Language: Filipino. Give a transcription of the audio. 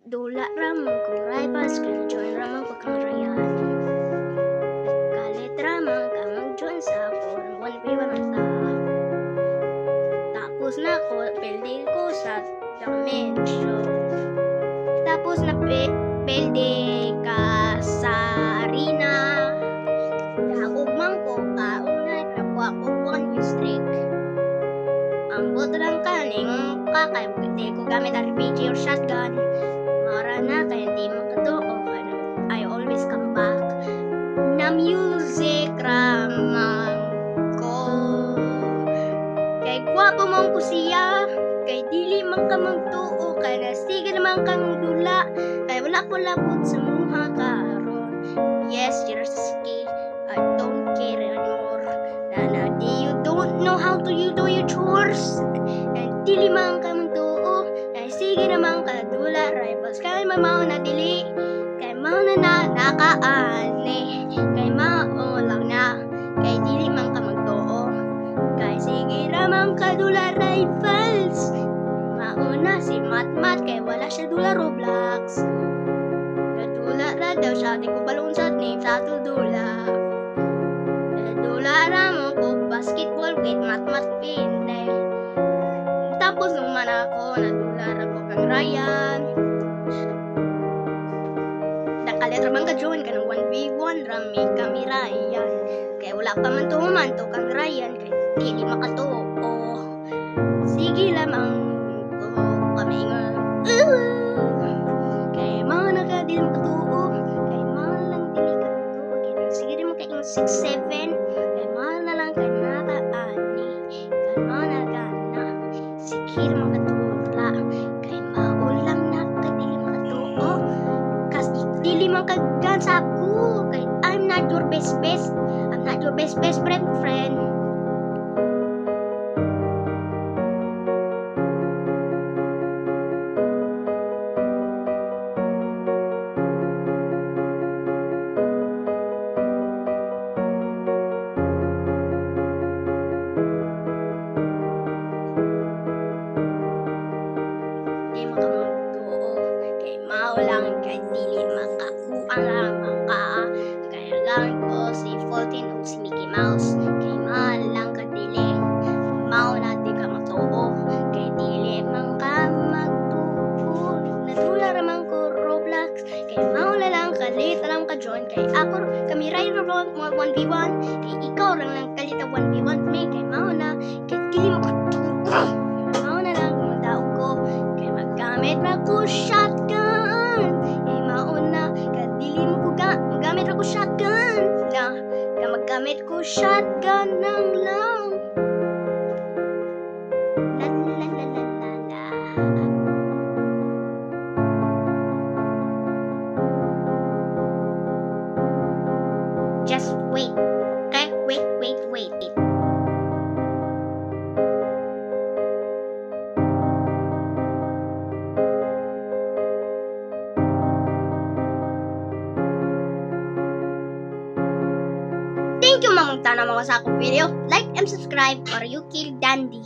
Dula ramang ko rivals kan join ramang ko kang rayan. Kalit ramang ka mag-join sa forum 1v1 ta. Tapos na ko building ko sa dimension. Tapos na building ka sa arena. Dagugmang ko kaunay nakuha ko 1 win streak. Ang boto lang kaning kakay hindi ko gamit RPG or shotgun. Mara na kaya hindi mo katuo. I always come back. Na music ramang ko. Kay gwapo mong ko siya. Kay dili man ka magtuo. Kay nasige naman kang dula. Kay wala ko labot sa muha karon. Yes, you're ski. I don't care anymore. Nana, you don't know how to you do your chores. And dili man ka magtuo. Kay sige naman ka dula. Rivals kay mamaw na dili. Kay mao na nakaani. Kay mao lang na. Kay dili man ka magtuo. Kay sige naman ka dula rivals. Mauna si Matmat kay wala siya dula Roblox. Dula ra daw siya di ko balon sa name sa dula. Dula ra mo ko basketball with Matmat Pinay. Tapos nung man ako nadula ra ko kang Ryan. Nakalit ra man ka join ka ng 1v1 rami kami Ryan. Kay wala pa man tuman to kang Ryan kay dili makatuo. Sige lamang ko kami nga. Kay mao na ka dili makatuo. Kay mao lang dili ka makatuo. Kay sige di mo kay 6-7. Kay mao na lang ka nakaani. Kay mao na ka na. Sige di makatula. Kay mao lang na ka dili makatuo. Kasi dili man ka gansa ko. Kay I'm not your best. I'm not your best friend. Di makamagtuo. Kay mao lang kay dili makakuha lamang ka. Kaya lang ko si Fulton o si Mickey Mouse. Kay mahal lang ka dili. Mao na di ka matuo. Kay dili man ka magtuo. Nadula ramang ko Roblox. Kay mao na lang kalit lang ka join. Kay ako kami ray Roblox 1v1. Kay ikaw lang kalita 1v1 me. Kay mao na kay dili mo katuo. Mao na lang daw ko. Kay magamit na ko shotgun. Kay mao na kay dili mo ko magamit na ko shotgun. Na kay magamit ko shotgun nang lang. La la la la la la. Just wait. Okay? Wait. Thank you mamang tanong mga sa akong video. Like and subscribe or you kill Dandy.